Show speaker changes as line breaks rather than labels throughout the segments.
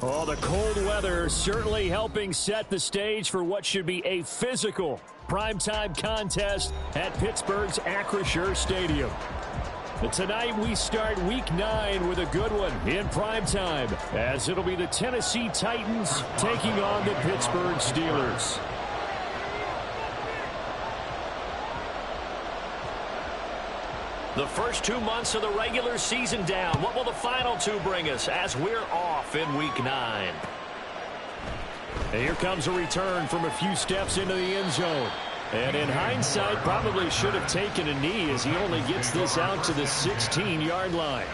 Oh, the cold weather certainly helping set the stage for what should be a physical primetime contest at Pittsburgh's Acrisure Stadium. But tonight we start Week 9 with a good one in primetime, as it'll be the Tennessee Titans taking on the Pittsburgh Steelers. The first 2 months of the regular season down. What will the final 2 bring us as we're off in Week 9? And here comes a return from a few steps into the end zone. And in hindsight, probably should have taken a knee as he only gets this out to the 16-yard line.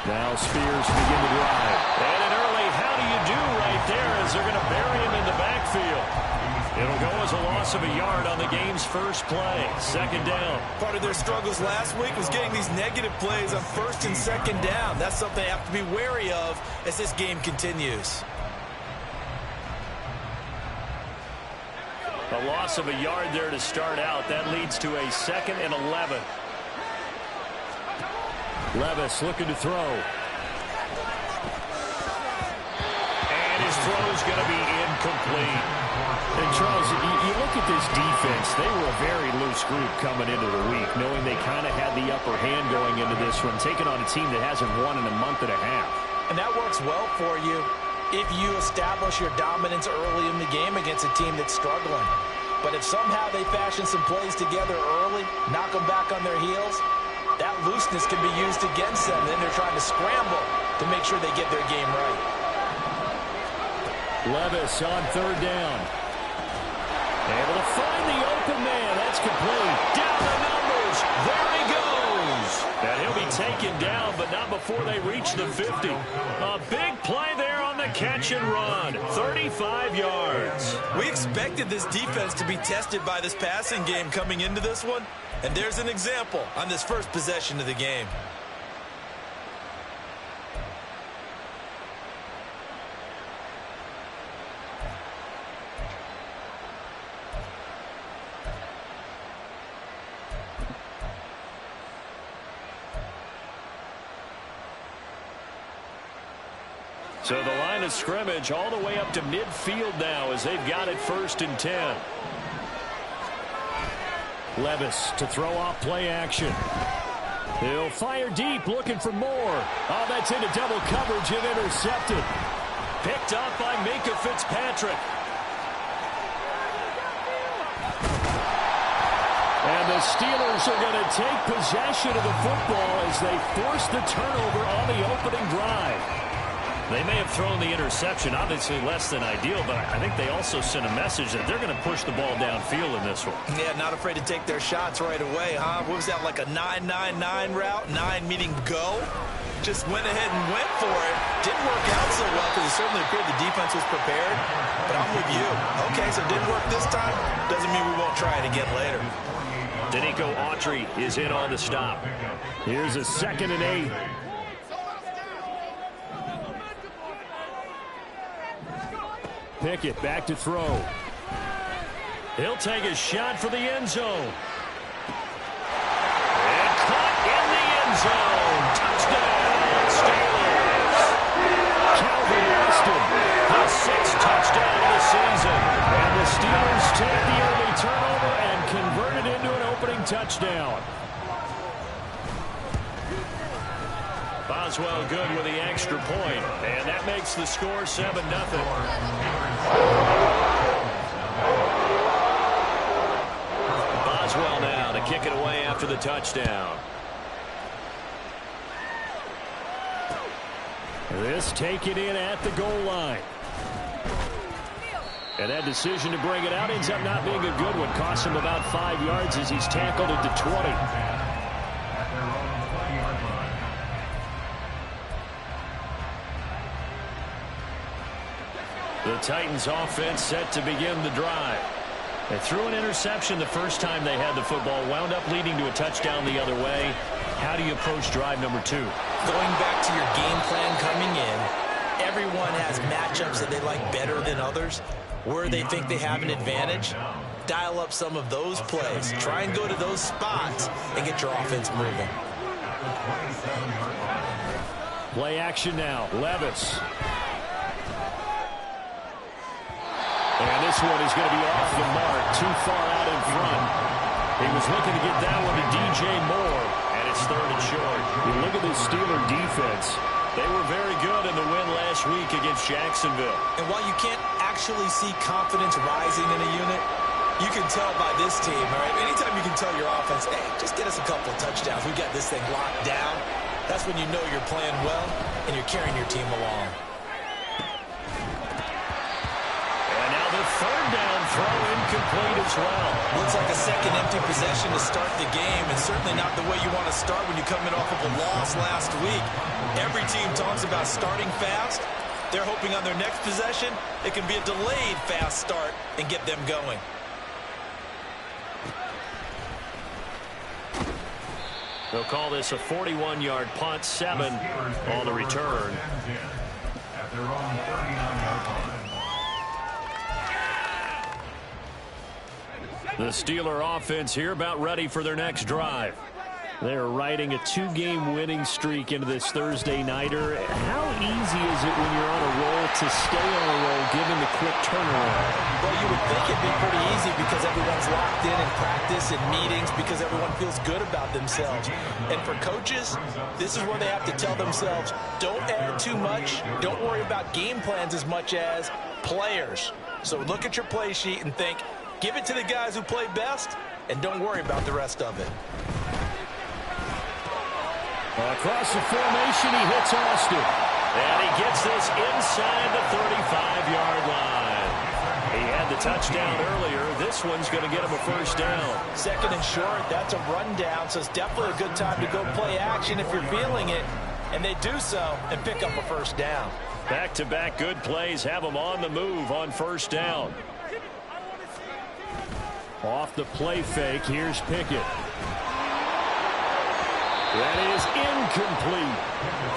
Now Spears begin to drive. And an early how do you do right there as they're going to bury him in the backfield. It'll go as a loss of a yard on the game's first play. Second down.
Part of their struggles last week was getting these negative plays on first and second down. That's something they have to be wary of as this game continues.
A loss of a yard there to start out. That leads to a 2nd and 11. Levis looking to throw. And his throw's going to be incomplete. And Charles, you look at this defense, they were a very loose group coming into the week, knowing they kind of had the upper hand going into this one, taking on a team that hasn't won in a month and a half.
And that works well for you if you establish your dominance early in the game against a team that's struggling. But if somehow they fashion some plays together early, knock them back on their heels, that looseness can be used against them. Then they're trying to scramble to make sure they get their game right.
Levis on 3rd down. Able to find the open man. That's complete. Down the numbers. There he goes. And he'll be taken down, but not before they reach the 50. A big play there on the catch and run. 35 yards.
We expected this defense to be tested by this passing game coming into this one. And there's an example on this first possession of the game.
So the line of scrimmage all the way up to midfield now as they've got it 1st and 10. Levis to throw off play action. He'll fire deep, looking for more. Oh, that's into double coverage and intercepted. Picked up by Minkah Fitzpatrick. And the Steelers are going to take possession of the football as they force the turnover on the opening drive. They may have thrown the interception, obviously less than ideal, but I think they also sent a message that they're going to push the ball downfield in this one.
Yeah, not afraid to take their shots right away, huh? What was that, like a 9-9-9 route? 9 meaning go? Just went ahead and went for it. Didn't work out so well because it certainly appeared the defense was prepared. But I'm with you. Okay, so it didn't work this time. Doesn't mean we won't try it again later.
Danico Autry is in on the stop. Here's a 2nd and 8. Pickett back to throw. He'll take a shot for the end zone. And caught in the end zone. Touchdown, Steelers. Calvin Weston, his 6th touchdown of the season. And the Steelers take the early turnover and convert it into an opening touchdown. Boswell good with the extra point, and that makes the score 7-0. Boswell now to kick it away after the touchdown. This taken in at the goal line. And that decision to bring it out ends up not being a good one. Costs him about 5 yards as he's tackled at the 20. The Titans offense set to begin the drive. They threw an interception the first time they had the football, wound up leading to a touchdown the other way. How do you approach drive number 2?
Going back to your game plan coming in, everyone has matchups that they like better than others, where they think they have an advantage. Dial up some of those plays. Try and go to those spots and get your offense moving.
Play action now. Levis. And this one is going to be off the mark, too far out in front. He was looking to get that one to DJ Moore, and it's 3rd and short. You look at this Steeler defense. They were very good in the win last week against Jacksonville.
And while you can't actually see confidence rising in a unit, you can tell by this team, all right? Anytime you can tell your offense, hey, just get us a couple of touchdowns. We got this thing locked down. That's when you know you're playing well and you're carrying your team along.
And now the 3rd down throw incomplete as well.
Looks like a second empty possession to start the game, and certainly not the way you want to start when you come in off of a loss last week. Every team talks about starting fast. They're hoping on their next possession it can be a delayed fast start and get them going.
They'll call this a 41-yard punt, 7 on the return. The Steeler offense here about ready for their next drive. They're riding a 2-game winning streak into this Thursday nighter. How easy is it when you're on a roll to stay on a roll given the quick turnaround?
Well, you would think it'd be pretty easy because everyone's locked in practice and meetings because everyone feels good about themselves. And for coaches, this is where they have to tell themselves, don't add too much. Don't worry about game plans as much as players. So look at your play sheet and think, give it to the guys who play best and don't worry about the rest of it.
Across the formation, he hits Austin. And he gets this inside the 35-yard line. He had the touchdown earlier. This one's going to get him a 1st down.
2nd and short, that's a rundown, so it's definitely a good time to go play action if you're feeling it. And they do so and pick up a 1st down.
Back-to-back good plays have them on the move on 1st down. Off the play fake, here's Pickett. That is incomplete.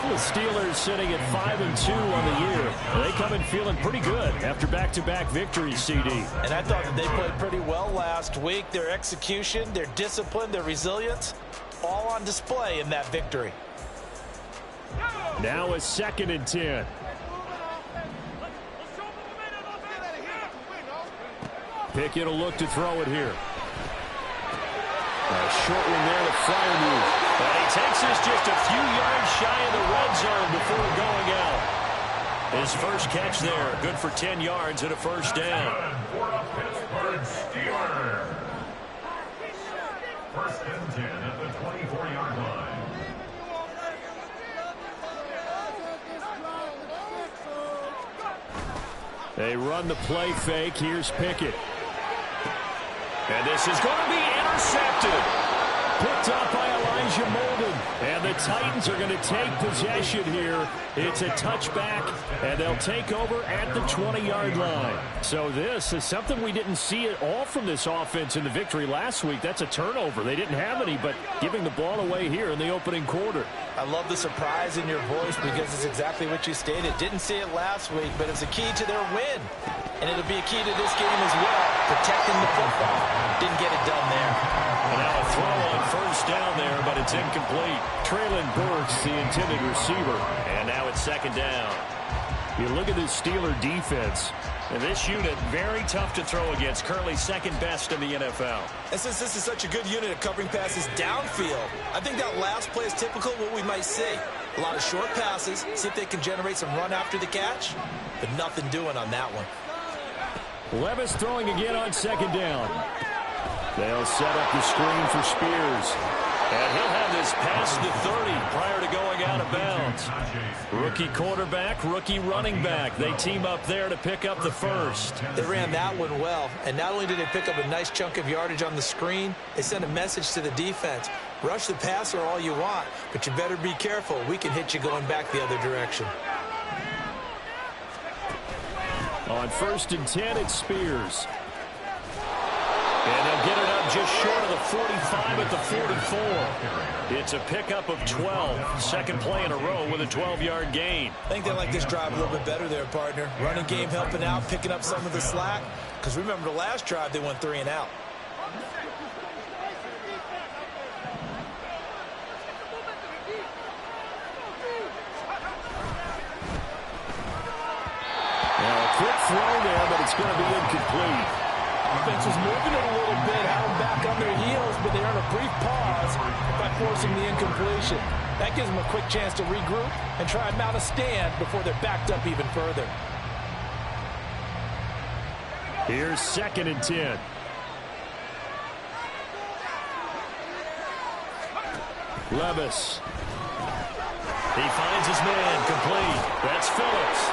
The Steelers sitting at 5-2 on the year. They come in feeling pretty good after back-to-back victories, CD.
And I thought that they played pretty well last week. Their execution, their discipline, their resilience, all on display in that victory.
Now a 2nd and 10. Pickett will look to throw it here. A short one there to Freiermuth. And he takes this just a few yards shy of the red zone before going out. His first catch there, good for 10 yards and a 1st down.
First and 10 at the 24-yard line.
They run the play fake. Here's Pickett. And this is going to be intercepted. Picked up by Elijah Molden. And the Titans are going to take possession here. It's a touchback, and they'll take over at the 20-yard line. So this is something we didn't see at all from this offense in the victory last week. That's a turnover. They didn't have any, but giving the ball away here in the opening quarter.
I love the surprise in your voice because it's exactly what you stated. Didn't see it last week, but it's a key to their win. And it'll be a key to this game as well, protecting the football. Didn't get it done there.
And now a throw on 1st down there, but it's incomplete. Traylon Burks, the intended receiver. And now it's 2nd down. You look at this Steeler defense. And this unit, very tough to throw against. Currently 2nd best in the NFL.
And since this is such a good unit of covering passes downfield, I think that last play is typical of what we might see. A lot of short passes, see if they can generate some run after the catch, but nothing doing on that one.
Levis throwing again on 2nd down. They'll set up the screen for Spears. And he'll have this past the 30 prior to going out of bounds. Rookie quarterback, rookie running back. They team up there to pick up the 1st.
They ran that one well. And not only did they pick up a nice chunk of yardage on the screen, they sent a message to the defense. Rush the passer all you want, but you better be careful. We can hit you going back the other direction.
On On 1st and 10, it's Spears. And they'll get it up just short of the 45 at the 44. It's a pickup of 12. Second play in a row with a 12-yard gain.
I think they like this drive a little bit better there, partner. Running game helping out, picking up some of the slack. Because remember, the last drive, they went 3 and out.
Now a quick throw there, but it's going to be incomplete.
Defense was moving it a little bit, had them back on their heels, but they earned a brief pause by forcing the incompletion. That gives them a quick chance to regroup and try and mount a stand before they're backed up even further.
Here's 2nd and 10. Levis. He finds his man, complete. That's Phillips.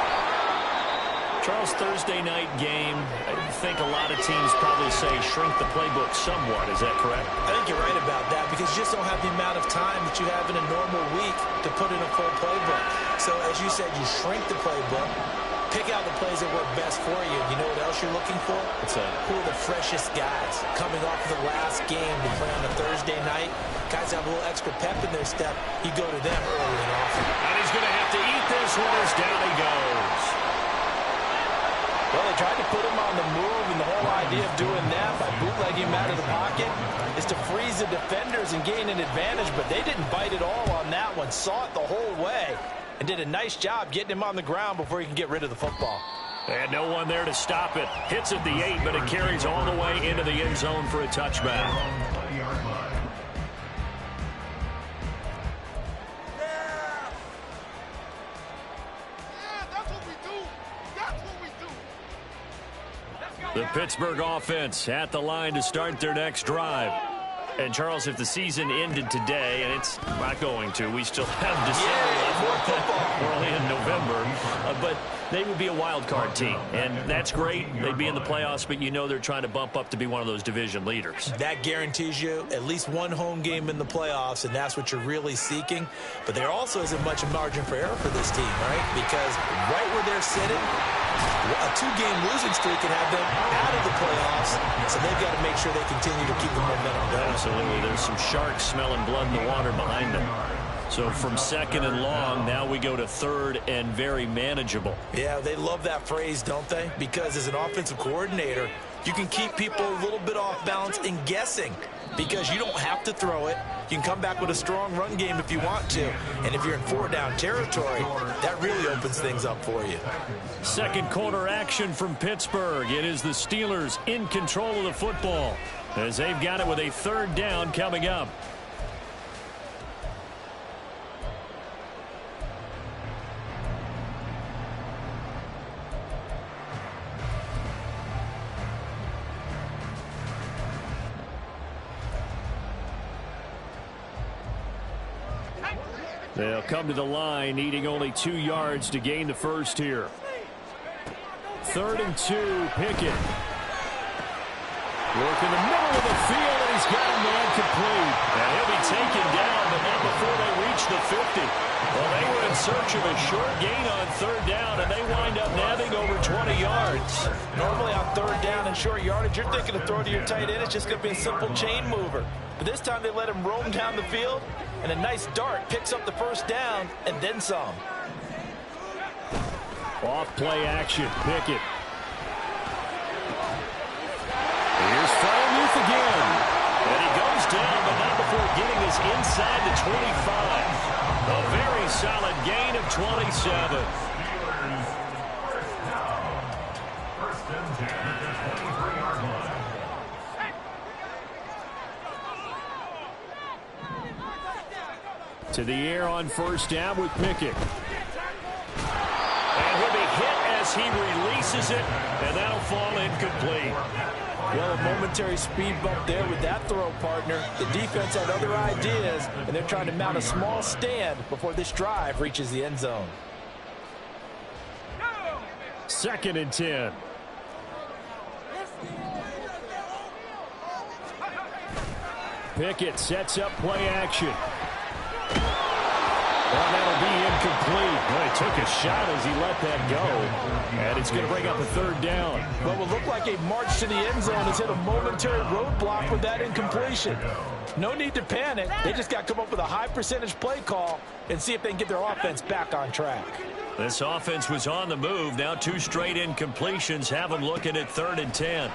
Charles, Thursday night game, I think a lot of teams probably say shrink the playbook somewhat. Is that correct?
I think you're right about that because you just don't have the amount of time that you have in a normal week to put in a full playbook. So as you said, you shrink the playbook, pick out the plays that work best for you. You know what else you're looking for?
What's that?
Who are the freshest guys coming off the last game to play on a Thursday night? Guys have a little extra pep in their step. You go to them early and often.
And he's going to have to eat this one as down he goes.
Well, they tried to put him on the move, and the whole idea of doing that by bootlegging him out of the pocket is to freeze the defenders and gain an advantage, but they didn't bite at all on that one. Saw it the whole way and did a nice job getting him on the ground before he can get rid of the football.
They had no one there to stop it. Hits at the 8, but it carries all the way into the end zone for a touchback. The Pittsburgh offense at the line to start their next drive. And, Charles, if the season ended today, and it's not going to, we still have December left. We're only in November. But they would be a wild card team, and that's great. They'd be in the playoffs, but you know they're trying to bump up to be one of those division leaders.
That guarantees you at least one home game in the playoffs, and that's what you're really seeking. But there also isn't much margin for error for this team, right? Because right where they're sitting, a 2-game losing streak can have them out of the playoffs, so they've got to make sure they continue to keep the momentum going.
Absolutely. There's some sharks smelling blood in the water behind them. So from 2nd and long, now we go to 3rd and very manageable.
Yeah, they love that phrase, don't they? Because as an offensive coordinator, you can keep people a little bit off balance and guessing because you don't have to throw it. You can come back with a strong run game if you want to. And if you're in 4-down territory, that really opens things up for you.
Second quarter action from Pittsburgh. It is the Steelers in control of the football as they've got it with a 3rd down coming up. They'll come to the line, needing only 2 yards to gain the first here. 3rd and 2, Pickett. Work in the middle of the field, and he's got a man complete. And he'll be taken down, but not before they reach the 50. Well, they were in search of a short gain on 3rd down, and they wind up nabbing over 20 yards.
Normally on 3rd down and short yardage, you're thinking of throwing to your tight end. It's just going to be a simple chain mover. But this time they let him roam down the field, and a nice dart picks up the 1st down and then some.
Off play action, Pickett. Here's Freiermuth again. And he goes down, but not before getting us inside the 25. A very solid gain of 27.
First and 10 at the 23-yard line.
To the air on 1st down with Pickett. And he'll be hit as he releases it, and that'll fall incomplete.
Well, a momentary speed bump there with that throw, partner. The defense had other ideas, and they're trying to mount a small stand before this drive reaches the end zone.
2nd and 10. Pickett sets up play action. Well, that'll be incomplete. Well, he took a shot as he let that go. And it's going to bring up a third down.
What will look like a march to the end zone has hit a momentary roadblock with that incompletion. No need to panic. They just got to come up with a high percentage play call and see if they can get their offense back on track.
This offense was on the move. Now 2 straight incompletions have them looking at 3rd and 10.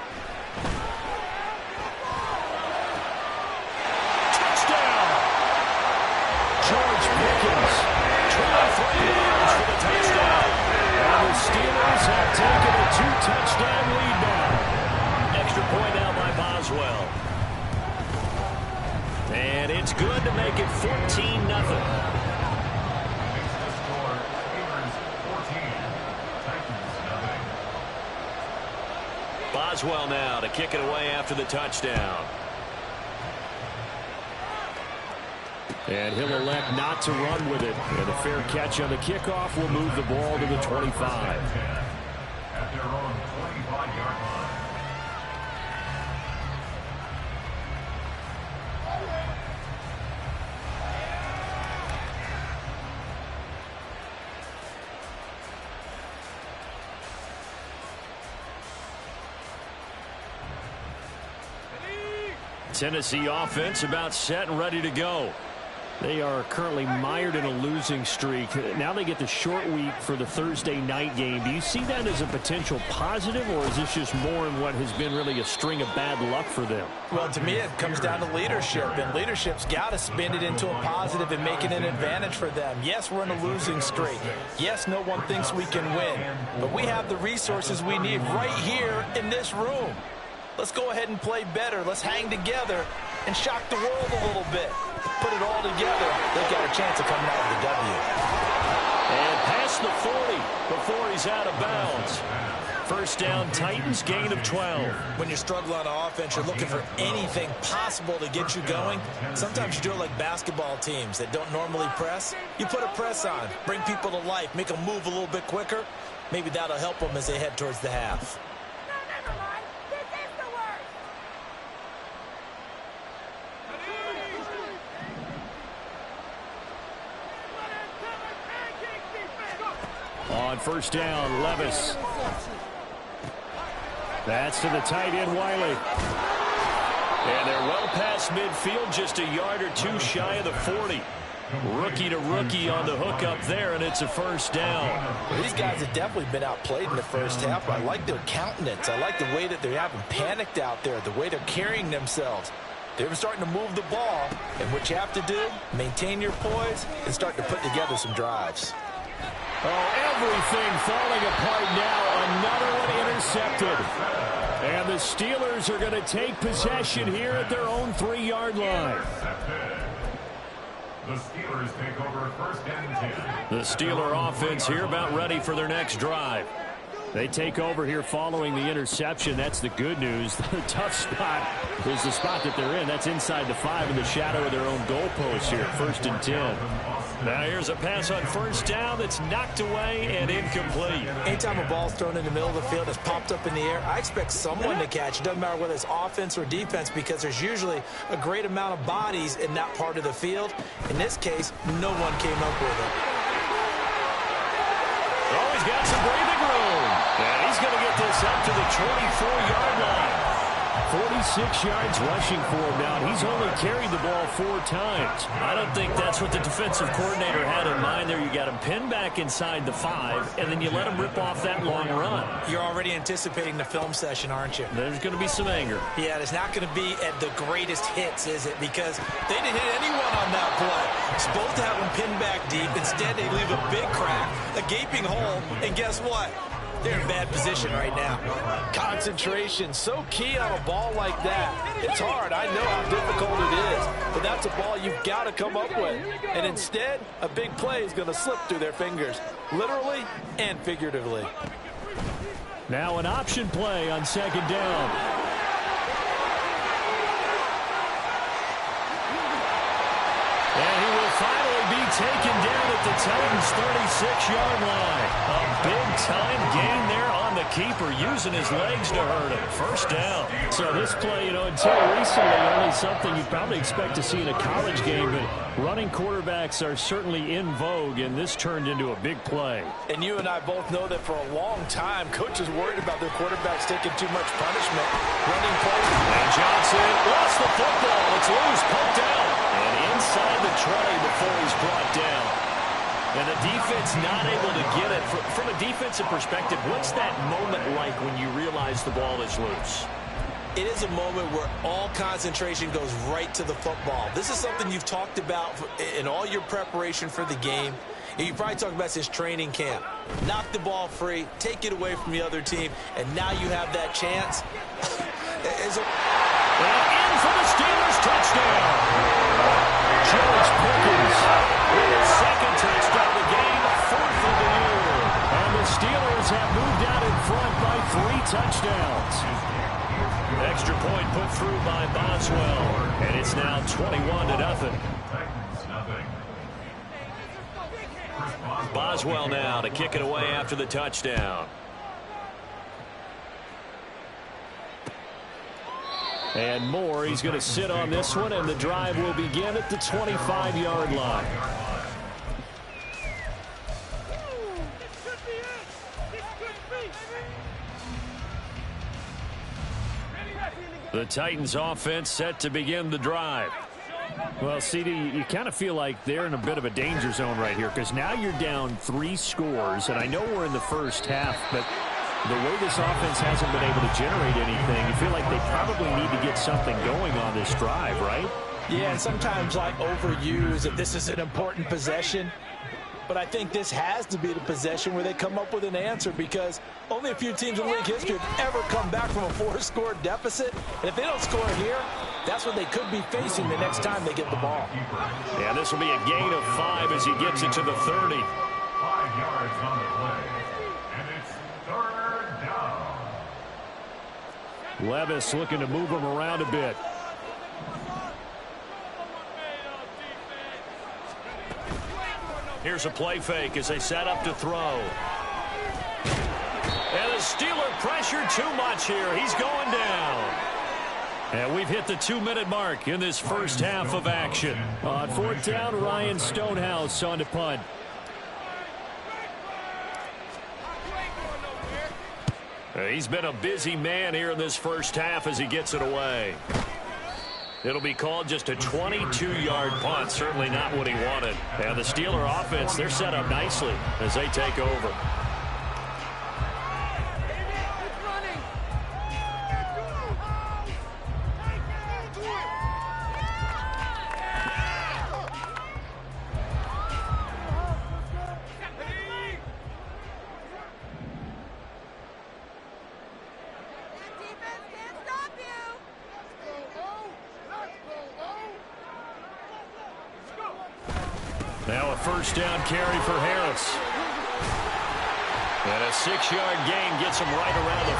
Touchdown! George Pickens, 23 yards for the touchdown. And the Steelers have taken a 2-touchdown lead now. Extra point out by Boswell. And it's good to make it 14-0. Boswell now to kick it away after the touchdown. And he'll elect not to run with it. And a fair catch on the kickoff will move the ball to the 25.
At their own 25-yard line.
Tennessee offense about set and ready to go. They are currently mired in a losing streak. Now they get the short week for the Thursday night game. Do you see that as a potential positive, or is this just more in what has been really a string of bad luck for them?
Well, to me, it comes down to leadership, and leadership's got to spin it into a positive and make it an advantage for them. Yes, we're in a losing streak. Yes, no one thinks we can win, but we have the resources we need right here in this room. Let's go ahead and play better. Let's hang together and shock the world a little bit. Put it all together. They've got a chance of coming out with a W.
And past the 40 before he's out of bounds. First down, Titans, gain of 12.
When you're struggling on offense, you're looking for anything possible to get you going. Sometimes you do it like basketball teams that don't normally press. You put a press on, bring people to life, make them move a little bit quicker. Maybe that'll help them as they head towards the half.
On first down, Levis. That's to the tight end, Wiley. And they're well past midfield, just a yard or two shy of the 40. Rookie to rookie on the hook up there, and it's a first down.
Well, these guys have definitely been outplayed in the first half, but I like their countenance. I like the way that they haven't panicked out there, the way they're carrying themselves. They're starting to move the ball, and what you have to do, maintain your poise and start to put together some drives.
Oh, everything falling apart now. Another one intercepted. And the Steelers are going to take possession here at their own 3-yard line.
The Steelers take over 1st and 10.
The Steeler offense here about ready for their next drive. They take over here following the interception. That's the good news. The tough spot is the spot that they're in. That's inside the 5 in the shadow of their own goalpost here. 1st and 10. Now here's a pass on first down that's knocked away and incomplete.
Anytime a ball's thrown in the middle of the field, it's popped up in the air, I expect someone to catch. It doesn't matter whether it's offense or defense, because there's usually a great amount of bodies in that part of the field. In this case, no one came up with it.
Oh, he's got some breathing room. And he's going to get this up to the 24-yard line. 46 yards rushing for him now. He's only carried the ball 4 times. I don't think that's what the defensive coordinator had in mind there. You got him pinned back inside the 5, and then you let him rip off that long run.
You're already anticipating the film session, aren't you?
There's going to be some anger.
Yeah, it's not going to be at the greatest hits, is it? Because they didn't hit anyone on that play. Supposed to have him pinned back deep. Instead, they leave a big crack, a gaping hole, and guess what? They're in bad position right now. Concentration, so key on a ball like that. It's hard. I know how difficult it is, but that's a ball you've got to come up with. And instead, a big play is going to slip through their fingers, literally and figuratively.
Now an option play on 2nd down. And he will finally be taken down at the Titans' 36-yard line. A big-time gain there on the keeper, using his legs to hurt him. First down.
So this play, until recently, only something you'd probably expect to see in a college game, but running quarterbacks are certainly in vogue, and this turned into a big play.
And you and I both know that for a long time, coaches worried about their quarterbacks taking too much punishment, running plays.
And Johnson lost the football. It's loose, poked out, and inside the 20 before he's brought down. And the defense not able to get it. From a defensive perspective, what's that moment like when you realize the ball is loose?
It is a moment where all concentration goes right to the football. This is something you've talked about in all your preparation for the game. You probably talked about since training camp. Knock the ball free, take it away from the other team, and now you have that chance.
In for the Steelers, touchdown. George Pickens with his second touchdown of the game, fourth of the year.
And the Steelers have moved out in front by 3 touchdowns.
Extra point put through by Boswell, and it's now 21-0. Boswell now to kick it away after the touchdown.
And Moore, he's going to sit on this one, and the drive will begin at the 25-yard line.
The Titans offense set to begin the drive.
Well, CD, you kind of feel like they're in a bit of a danger zone right here, because now you're down 3 scores, and I know we're in the first half, but the way this offense hasn't been able to generate anything, you feel like they probably need to get something going on this drive, right?
Yeah, and sometimes I overuse if this is an important possession. But I think this has to be the possession where they come up with an answer, because only a few teams in league history have ever come back from a 4-score deficit. And if they don't score here, that's what they could be facing the next time they get the ball.
Yeah, this will be a gain of 5 as he gets it to the 30.
5 yards on the play, and it's 3rd down.
Levis looking to move him around a bit.
Here's a play fake as they set up to throw. And the Steeler pressure too much here. He's going down.
And we've hit the 2-minute mark in this first half of action. On 4th down, Ryan Stonehouse on to punt.
He's been a busy man here in this first half as he gets it away. It'll be called just a 22-yard punt. Certainly not what he wanted. And the Steeler offense, they're set up nicely as they take over. Now a first down carry for Harris. And a 6-yard gain gets him right around the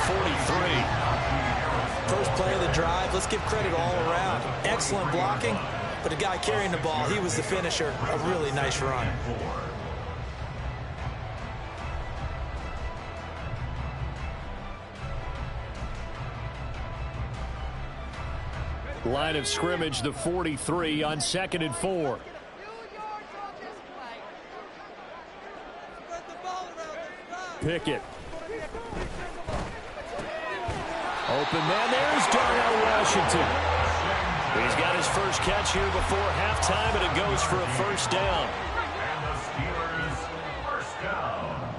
43.
First play of the drive, let's give credit all around. Excellent blocking, but the guy carrying the ball, he was the finisher. A really nice run.
Line of scrimmage, the 43 on 2nd and 4. Pickett. Open man, there's Darnell Washington.
He's got his first catch here before halftime, and it goes for a first down.
And the Steelers first down.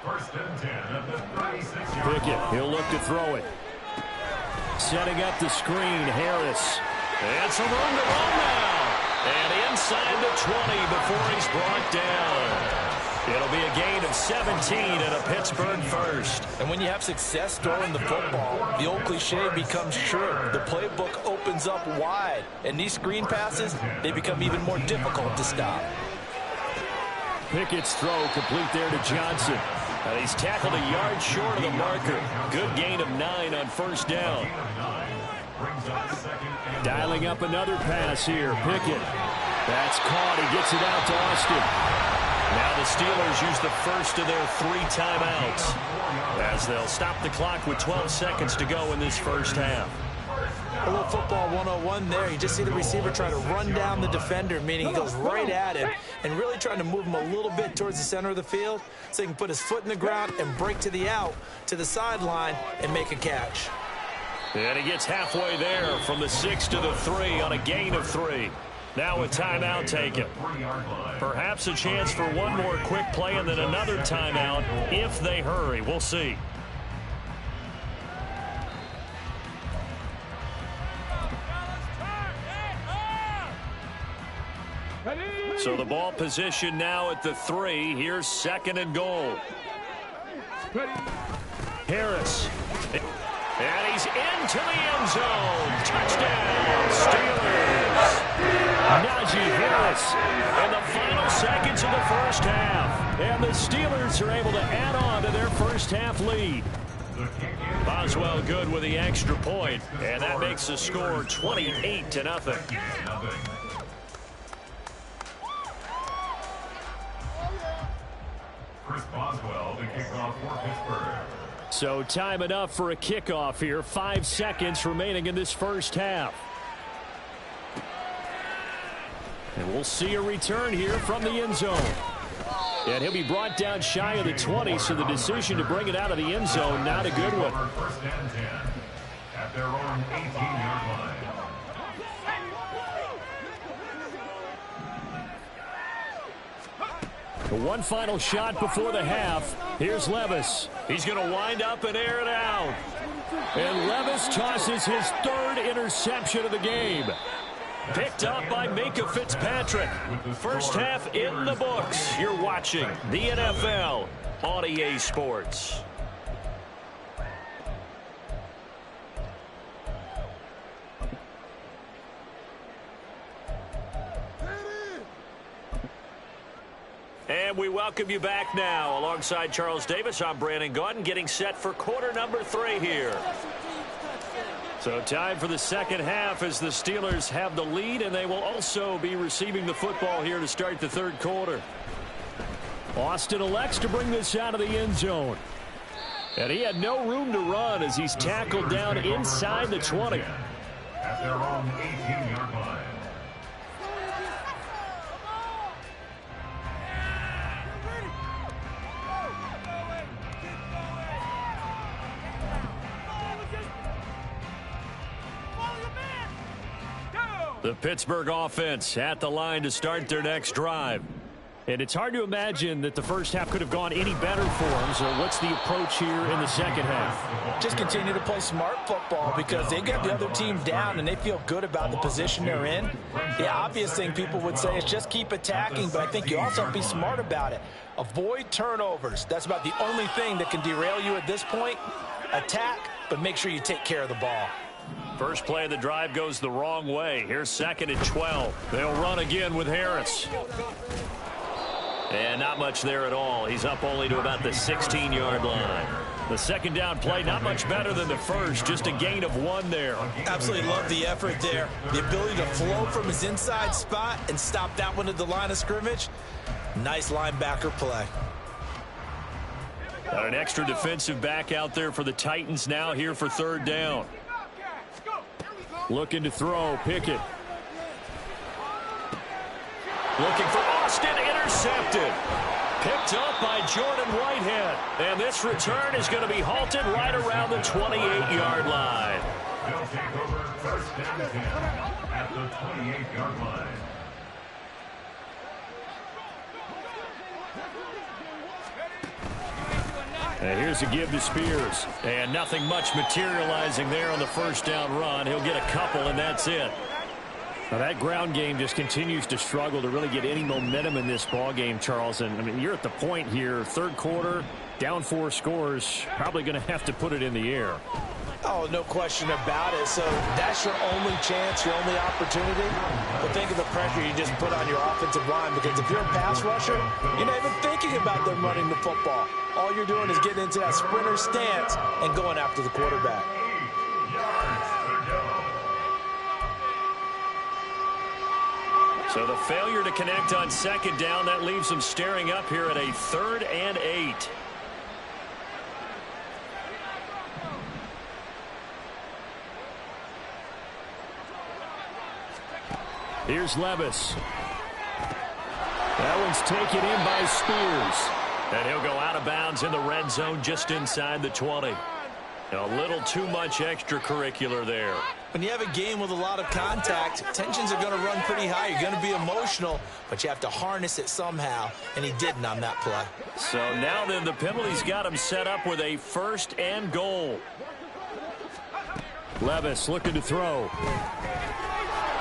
1st and 10 at the 36-yard line.
Pickett, he'll look to throw it. Setting up the screen, Harris.
And some room to run now. And inside the 20 before he's brought down. It'll be a gain of 17 and a Pittsburgh first.
And when you have success throwing the football, the old cliche becomes true. The playbook opens up wide. And these screen passes, they become even more difficult to stop.
Pickett's throw complete there to Johnson.
He's tackled a yard short of the marker. Good gain of 9 on first down.
9 brings up 2nd and 1.
Dialing up another pass here. Pickett. That's caught. He gets it out to Austin.
Now the Steelers use the first of their 3 timeouts as they'll stop the clock with 12 seconds to go in this first half.
A little football 101 there. You just see the receiver try to run down the defender, meaning he goes right at him and really trying to move him a little bit towards the center of the field so he can put his foot in the ground and break to the out, to the sideline, and make a catch.
And he gets halfway there from the 6 to the 3 on a gain of 3. Now a timeout taken. Perhaps a chance for one more quick play and then another timeout if they hurry. We'll see. So the ball position now at the 3. Here's 2nd and goal. Harris. And he's into the end zone. Touchdown, Steelers. Najee Harris in the final seconds of the first half. And the Steelers are able to add on to their first half lead. Boswell good with the extra point, and that makes the score 28-0.
Chris Boswell, the kickoff for Pittsburgh.
So time enough for a kickoff here. 5 seconds remaining in this first half. And we'll see a return here from the end zone. And he'll be brought down shy of the 20, so the decision to bring it out of the end zone, not a good one.
First and 10 at their own 18-yard line.
One final shot before the half. Here's Levis.
He's going to wind up and air it out.
And Levis tosses his 3rd interception of the game.
Picked up by Minka Fitzpatrick. First half in the books. You're watching the NFL on EA Sports. And we welcome you back now. Alongside Charles Davis, I'm Brandon Gaudin, getting set for quarter number 3 here. So time for the second half as the Steelers have the lead, and they will also be receiving the football here to start the 3rd quarter.
Austin elects to bring this out of the end zone. And he had no room to run as he's tackled down inside the 20.
At their own 18-yard line.
The Pittsburgh offense at the line to start their next drive.
And it's hard to imagine that the first half could have gone any better for them. So what's the approach here in the second half?
Just continue to play smart football because they got the other team down and they feel good about the position they're in. The obvious thing people would say is just keep attacking, but I think you also have to be smart about it. Avoid turnovers. That's about the only thing that can derail you at this point. Attack, but make sure you take care of the ball.
First play of the drive goes the wrong way. Here's 2nd and 12. They'll run again with Harris. And not much there at all. He's up only to about the 16-yard line. The second down play, not much better than the first. Just a gain of 1 there.
Absolutely love the effort there. The ability to flow from his inside spot and stop that one at the line of scrimmage. Nice linebacker play.
Got an extra defensive back out there for the Titans now here for 3rd down.
Looking to throw, Pickett.
Looking for Austin, intercepted. Picked up by Jordan Whitehead. And this return is going to be halted right around the 28-yard line.
They'll take over first and 10 at the 28-yard line.
And here's a give to Spears.
And nothing much materializing there on the first down run. He'll get a couple, and that's it.
Now that ground game just continues to struggle to really get any momentum in this ball game, Charles. And I mean, you're at the point here, 3rd quarter, down 4 scores, probably going to have to put it in the air.
Oh, no question about it. So that's your only chance, your only opportunity. But think of the pressure you just put on your offensive line, because if you're a pass rusher, you're not even thinking about them running the football. All you're doing is getting into that sprinter stance and going after the quarterback.
8 yards to go.
So the failure to connect on second down, that leaves them staring up here at a 3rd and 8.
Here's Levis. That one's taken in by Spears.
And he'll go out of bounds in the red zone just inside the 20. A little too much extracurricular there.
When you have a game with a lot of contact, tensions are going to run pretty high. You're going to be emotional, but you have to harness it somehow, and he didn't on that play.
So now then the penalty's got him set up with a 1st and goal.
Levis looking to throw.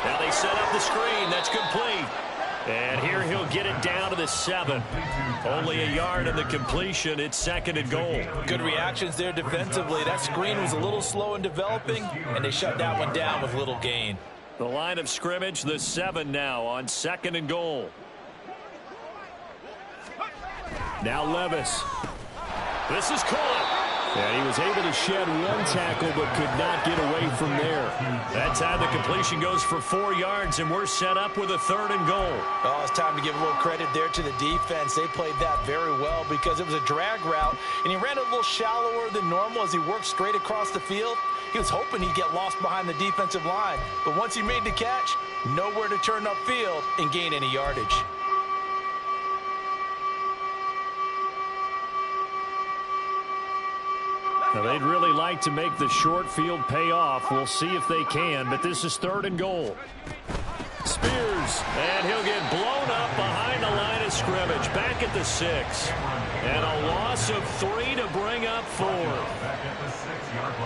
Now they set up the screen. That's complete. And here he'll get it down to the 7. Only a yard in the completion. It's 2nd and goal.
Good reactions there defensively. That screen was a little slow in developing, and they shut that one down with little gain.
The line of scrimmage, the 7 now on 2nd and goal.
Now Levis.
This is caught.
And he was able to shed one tackle but could not get away from there.
That time the completion goes for 4 yards, and we're set up with a 3rd and goal.
Well, it's time to give a little credit there to the defense. They played that very well because it was a drag route, and he ran a little shallower than normal as he worked straight across the field. He was hoping he'd get lost behind the defensive line, but once he made the catch, nowhere to turn upfield and gain any yardage.
Now, they'd really like to make the short field pay off. We'll see if they can, but this is 3rd and goal. Spears.
And he'll get blown up behind the line of scrimmage. Back at the 6. And a loss of 3 to bring up 4.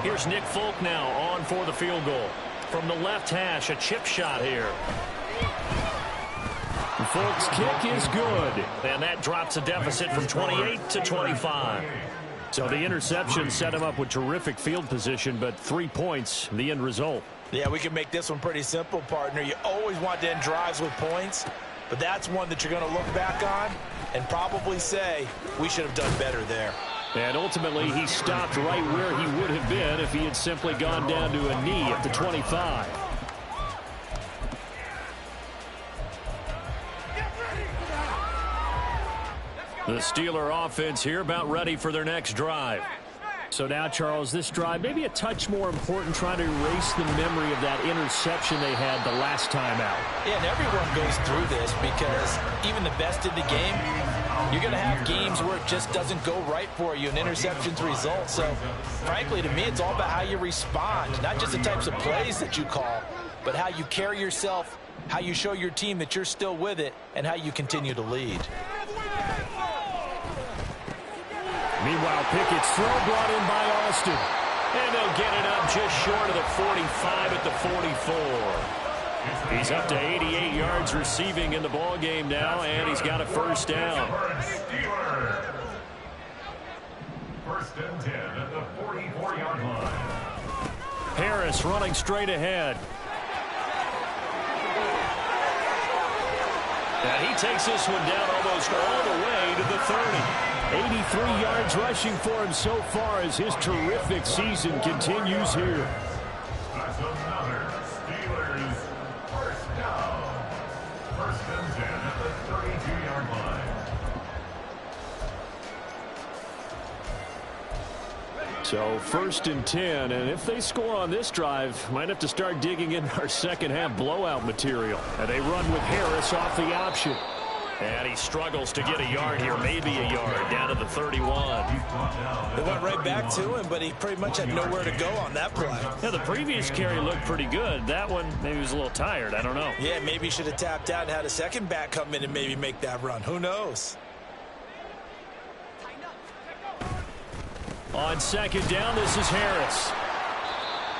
Here's Nick Folk now on for the field goal. From the left hash, a chip shot here.
Folk's kick is good.
And that drops a deficit from 28 to 25.
So the interception set him up with terrific field position, but 3 points, the end result.
Yeah, we can make this one pretty simple, partner. You always want to end drives with points, but that's one that you're going to look back on and probably say, we should have done better there.
And ultimately, he stopped right where he would have been if he had simply gone down to a knee at the 25.
The Steeler offense here about ready for their next drive.
So now, Charles, this drive maybe a touch more important, trying to erase the memory of that interception they had the last time out.
Yeah, and everyone goes through this because even the best in the game, you're going to have games where it just doesn't go right for you, and interceptions result. So, frankly, to me, it's all about how you respond, not just the types of plays that you call, but how you carry yourself, how you show your team that you're still with it, and how you continue to lead.
Meanwhile, Pickett's throw brought in by Austin.
And they'll get it up just short of the 45 at the 44. He's up to 88 yards receiving in the ball game now, and he's got a 1st down.
1st and 10 at the 44-yard line.
Harris running straight ahead.
And he takes this one down almost all the way to the 30.
83 yards rushing for him so far as his terrific season continues here.
That's another Steelers 1st down. 1st and 10 at the 32-yard line.
So 1st and 10, and if they score on this drive, might have to start digging in our second half blowout material. And they run with Harris off the option.
And he struggles to get a yard here, maybe a yard, down to the 31.
They went right back to him, but he pretty much had nowhere to go on that play.
Yeah, the previous carry looked pretty good. That one, maybe he was a little tired. I don't know.
Yeah, maybe he should have tapped out and had a second back come in and maybe make that run. Who knows?
On 2nd down, this is Harris.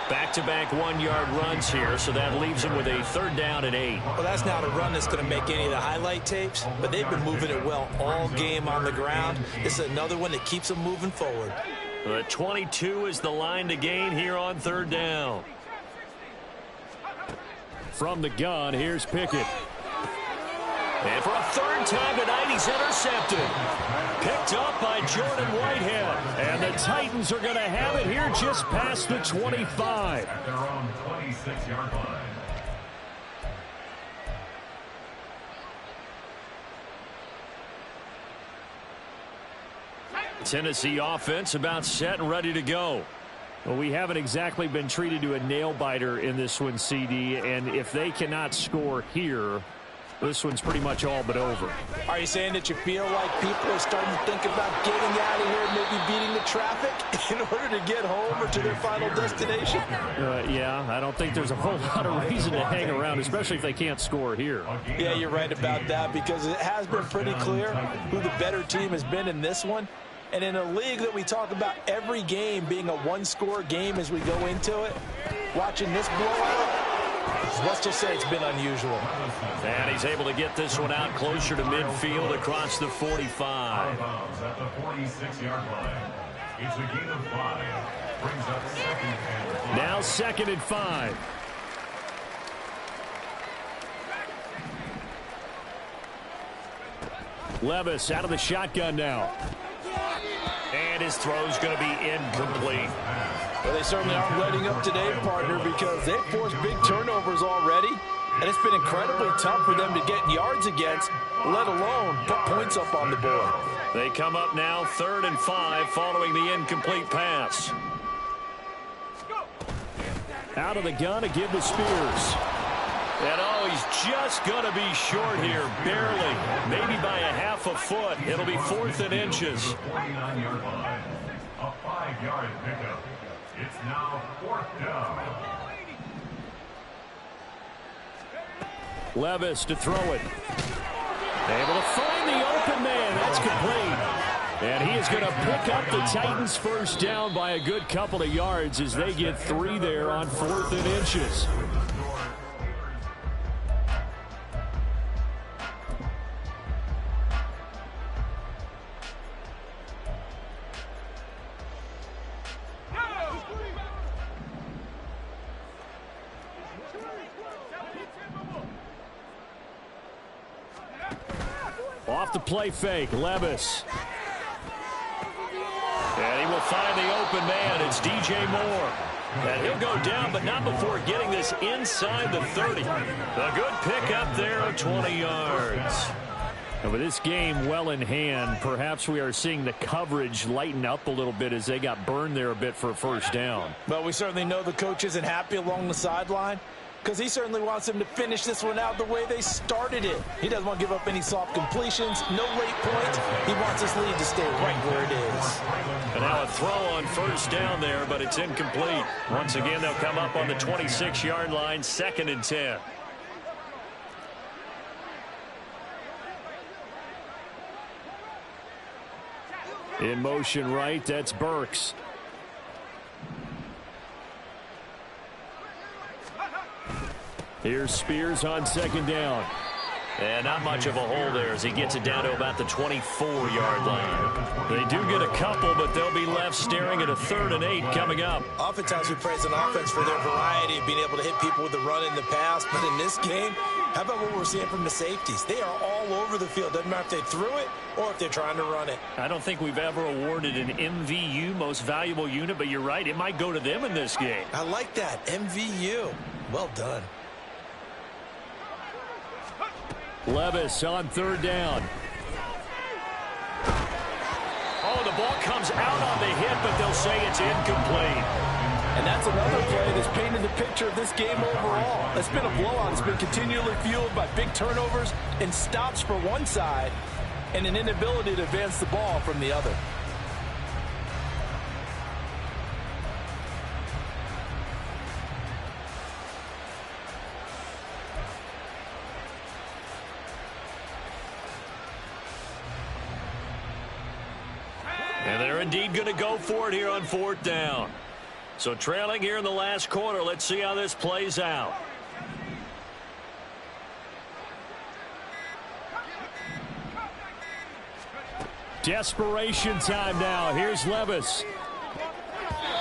Back-to-back 1-yard runs here, so that leaves him with a 3rd down and 8.
Well, that's not a run that's going to make any of the highlight tapes, but they've been moving it well all game on the ground. This is another one that keeps them moving forward.
The 22 is the line to gain here on 3rd down.
From the gun, here's Pickett.
And for a 3rd time tonight, he's intercepted. Picked up by Jordan Whitehead.
And the Titans are going to have it here just past the 25.
At their own 26-yard line.
Tennessee offense about set and ready to go.
Well, we haven't exactly been treated to a nail-biter in this one, CD, and if they cannot score here, this one's pretty much all but over.
Are you saying that you feel like people are starting to think about getting out of here and maybe beating the traffic in order to get home or to their final destination?
Yeah, I don't think there's a whole lot of reason to hang around, especially if they can't score here.
Yeah, you're right about that, because it has been pretty clear who the better team has been in this one. And in a league that we talk about every game being a one-score game as we go into it, watching this blowout, let's just say it's been unusual.
And he's able to get this one out closer to midfield across the 45.
At the 46-yard line. It's a gain of 5. Brings up second and 5.
Now 2nd and 5. Levis out of the shotgun now.
And his throw's going to be incomplete.
Well, they certainly aren't letting up today, partner, because they've forced big turnovers already, and it's been incredibly tough for them to get yards against, let alone put points up on the board.
They come up now 3rd and 5 following the incomplete pass.
Out of the gun to give to Spears.
And oh, he's just going to be short here, barely, maybe by a half a foot. It'll be 4th and inches.
49-yard line. A 5-yard pickup. It's now 4th down.
Levis to throw it. Able to find the open man. That's complete. And he is going to pick up the Titans' first down by a good couple of yards as they get 3 there on 4th and inches. Off the play fake, Levis.
And he will find the open man. It's DJ Moore. And he'll go down, but not before getting this inside the 30. A good pickup there of 20 yards.
And with this game well in hand, perhaps we are seeing the coverage lighten up a little bit as they got burned there a bit for a first down.
Well, we certainly know the coach isn't happy along the sideline, because he certainly wants them to finish this one out the way they started it. He doesn't want to give up any soft completions, no late points. He wants this lead to stay right where it is.
And now a throw on first down there, but it's incomplete. Once again, they'll come up on the 26-yard line, 2nd and 10.
In motion right, that's Burks. Here's Spears on 2nd down.
And not much of a hole there as he gets it down to about the 24-yard line. They do get a couple, but they'll be left staring at a 3rd and 8 coming up.
Oftentimes we praise an offense for their variety of being able to hit people with the run in the pass, but in this game, how about what we're seeing from the safeties? They are all over the field. Doesn't matter if they threw it or if they're trying to run it.
I don't think we've ever awarded an MVU, most valuable unit, but you're right, it might go to them in this game.
I like that, MVU. Well done.
Levis on 3rd down.
Oh, the ball comes out on the hit, but they'll say it's incomplete.
And that's another play that's painted the picture of this game overall. It's been a blowout. It's been continually fueled by big turnovers and stops for one side and an inability to advance the ball from the other.
And they're indeed going to go for it here on 4th down. So trailing here in the last quarter, let's see how this plays out.
Desperation time now. Here's Levis.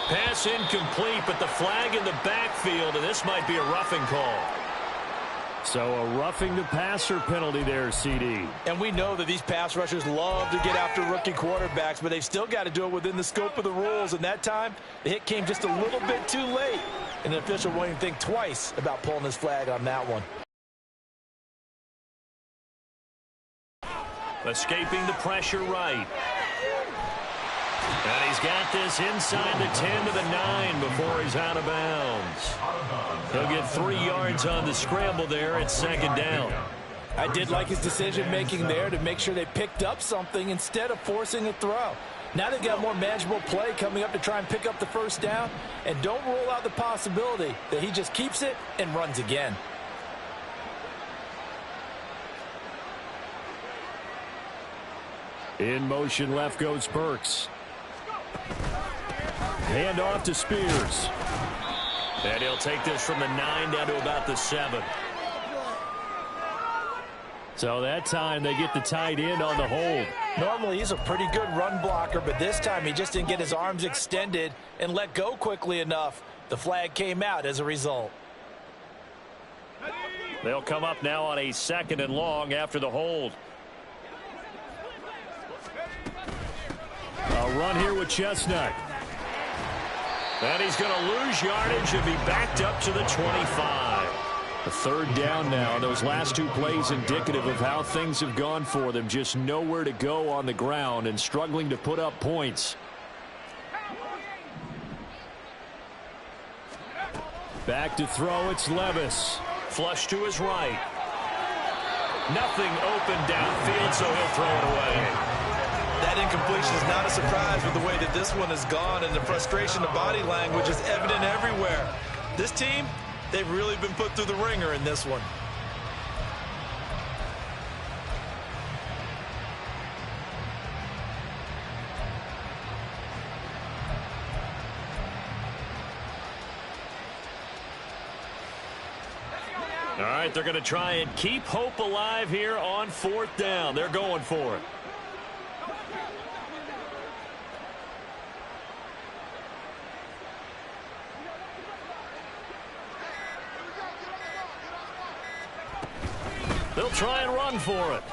Pass incomplete, but the flag in the backfield, and this might be a roughing call.
So a roughing the passer penalty there, CD.
And we know that these pass rushers love to get after rookie quarterbacks, but they've still got to do it within the scope of the rules. And that time, the hit came just a little bit too late. And the official won't even think twice about pulling his flag on that one.
Escaping the pressure right. And he's got this inside the 10 to the 9 before he's out of bounds. He'll get 3 yards on the scramble there at second down.
I did like his decision-making there to make sure they picked up something instead of forcing a throw. Now they've got more manageable play coming up to try and pick up the first down, and don't rule out the possibility that he just keeps it and runs again.
In motion left goes Burks. Hand off to Spears.
And he'll take this from the 9 down to about the 7.
So that time they get the tight end on the hold.
Normally he's a pretty good run blocker, but this time he just didn't get his arms extended and let go quickly enough. The flag came out as a result.
They'll come up now on a 2nd and long after the hold. A run here with Chestnut.
And he's going to lose yardage and be backed up to the 25.
A 3rd down now. Those last 2 plays indicative of how things have gone for them. Just nowhere to go on the ground and struggling to put up points. Back to throw, it's Levis.
Flush to his right. Nothing open downfield, so he'll throw it away.
That incompletion is not a surprise with the way that this one has gone, and the frustration of body language is evident everywhere. This team, they've really been put through the ringer in this one.
All right, they're going to try and keep hope alive here on 4th down. They're going for it. They'll try and run for it.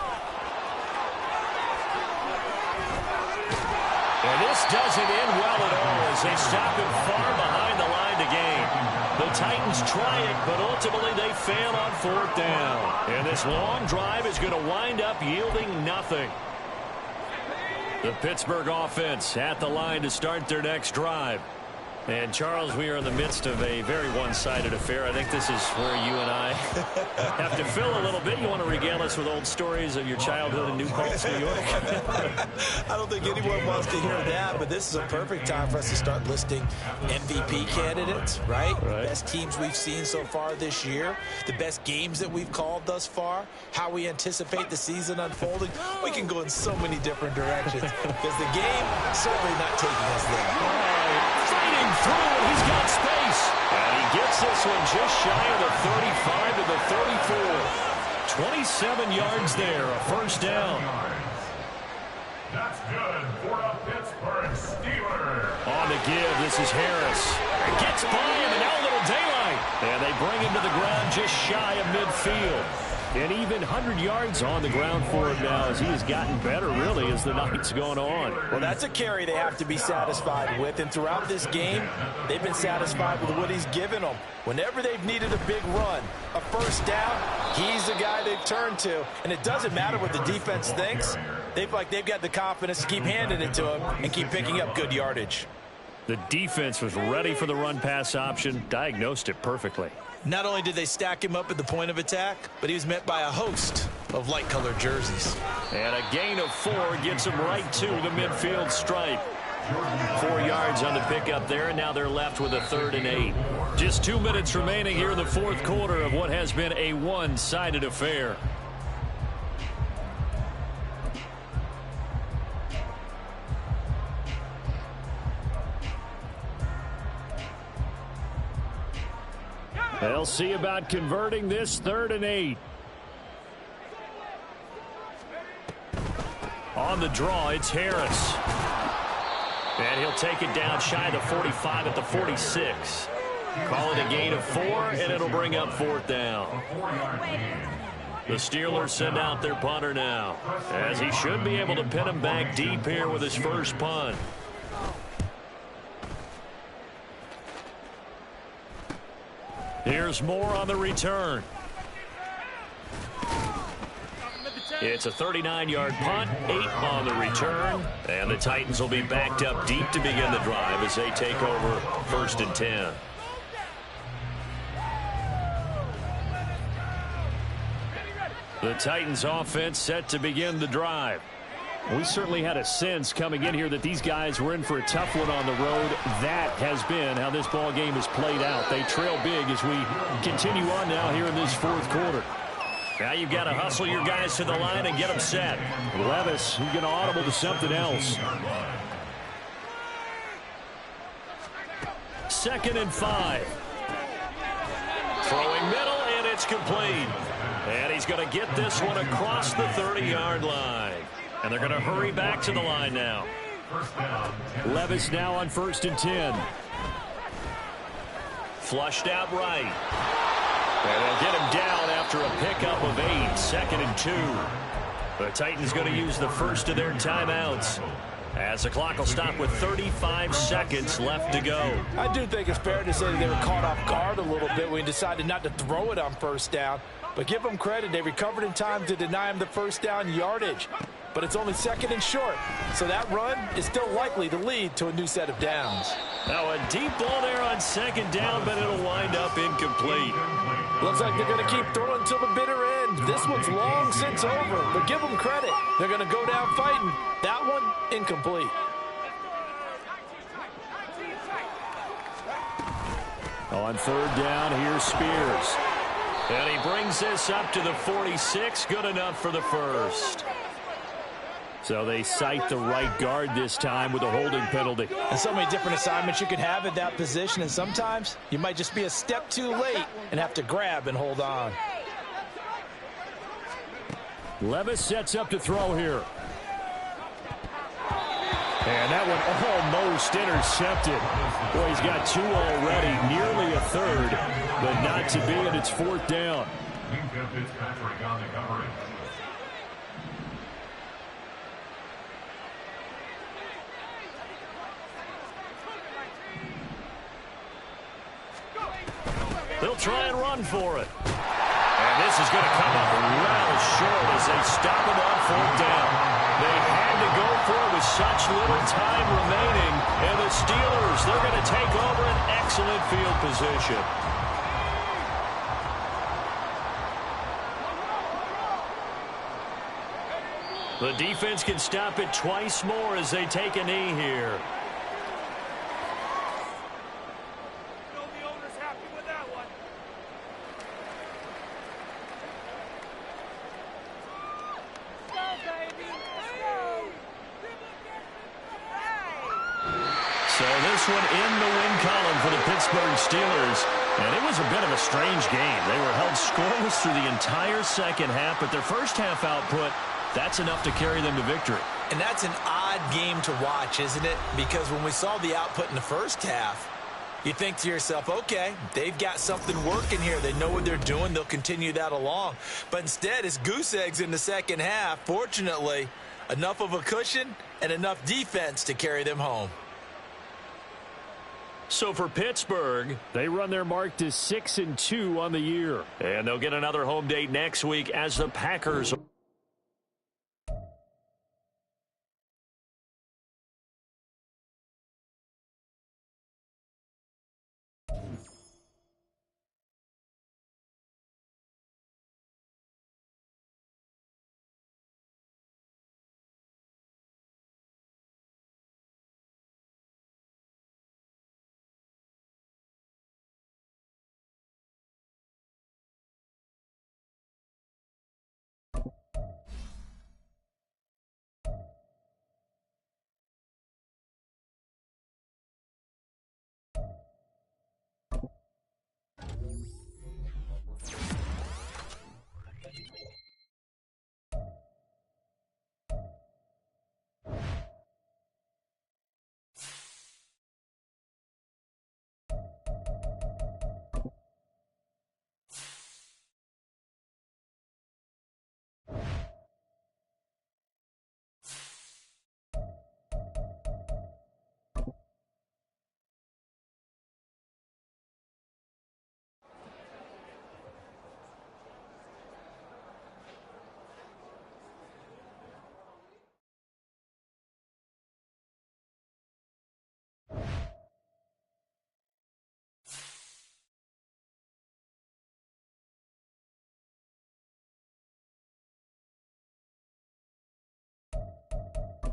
And this doesn't end well at all as they stop him far behind the line to gain. The Titans try it, but ultimately they fail on 4th down. And this long drive is going to wind up yielding nothing. The Pittsburgh offense at the line to start their next drive. And, Charles, we are in the midst of a very one-sided affair. I think this is where you and I have to fill a little bit. You want to regale us with old stories of your childhood in New Paltz, New York?
I don't think anyone wants to hear that, but this is a perfect time for us to start listing MVP candidates, right? Best teams we've seen so far this year, the best games that we've called thus far, how we anticipate the season unfolding. We can go in so many different directions because the game certainly not taking us there.
Fighting through, and he's got space. And he gets this one just shy of the 35 to the 34. 27 yards there, a 1st down.
That's good for a Pittsburgh Steelers.
On the give, this is Harris. Gets by him, and now a little daylight. And they bring him to the ground just shy of midfield.
And even 100 yards on the ground for him now as he has gotten better, really, as the night's gone on.
Well, that's a carry they have to be satisfied with. And throughout this game, they've been satisfied with what he's given them. Whenever they've needed a big run, a 1st down, he's the guy they've turned to. And it doesn't matter what the defense thinks. They've got the confidence to keep handing it to him and keep picking up good yardage.
The defense was ready for the run-pass option, diagnosed it perfectly.
Not only did they stack him up at the point of attack, but he was met by a host of light-colored jerseys.
And a gain of 4 gets him right to the midfield stripe. 4 yards on the pickup there, and now they're left with a 3rd and 8. Just 2 minutes remaining here in the 4th quarter of what has been a one-sided affair.
They'll see about converting this 3rd and 8.
On the draw, it's Harris. And he'll take it down shy of the 45 at the 46. Call it a gain of 4, and it'll bring up 4th down. The Steelers send out their punter now, as he should be able to pin him back deep here with his first punt. Here's more on the return. It's a 39-yard punt, 8 on the return, and the Titans will be backed up deep to begin the drive as they take over 1st and 10. The Titans offense set to begin the drive.
We certainly had a sense coming in here that these guys were in for a tough one on the road. That has been how this ball game has played out. They trail big as we continue on now here in this 4th quarter.
Now you've got to hustle your guys to the line and get them set.
Levis, he's going to audible to something else.
2nd and 5. Throwing middle, and it's complete. And he's going to get this one across the 30-yard line. And they're going to hurry back to the line now.
Levis now on 1st and 10.
Flushed out right. And they'll get him down after a pickup of 8. 2nd and 2. The Titans going to use the first of their timeouts, as the clock will stop with 35 seconds left to go.
I do think it's fair to say that they were caught off guard a little bit when he decided not to throw it on 1st down. But give them credit, they recovered in time to deny him the 1st down yardage. But it's only 2nd and short, so that run is still likely to lead to a new set of downs.
Now a deep ball there on 2nd down, but it'll wind up incomplete.
Looks like they're going to keep throwing till the bitter end. This one's long since over, but give them credit. They're going to go down fighting. That one, incomplete.
On 3rd down, here's Spears.
And he brings this up to the 46. Good enough for the first.
So they cite the right guard this time with a holding penalty.
And so many different assignments you can have at that position, and sometimes you might just be a step too late and have to grab and hold on.
Levis sets up to throw here. And that one almost intercepted. Boy, he's got 2 already, nearly a 3rd, but not to be, and it's 4th down.
Fitzpatrick on the coverage.
They'll try and run for it. And this is going to come up well short as they stop him on 4th down. They had to go for it with such little time remaining. And the Steelers, they're going to take over an excellent field position. The defense can stop it twice more as they take a knee here. One in the win column for the Pittsburgh Steelers. And it was a bit of a strange game. They were held scoreless through the entire 2nd half, but their first half output, that's enough to carry them to victory.
And that's an odd game to watch, isn't it? Because when we saw the output in the 1st half, you think to yourself, okay, they've got something working here. They know what they're doing. They'll continue that along. But instead, it's goose eggs in the 2nd half. Fortunately, enough of a cushion and enough defense to carry them home.
So for Pittsburgh,
they run their mark to 6-2 on the year.
And they'll get another home date next week as the Packers.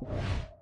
now.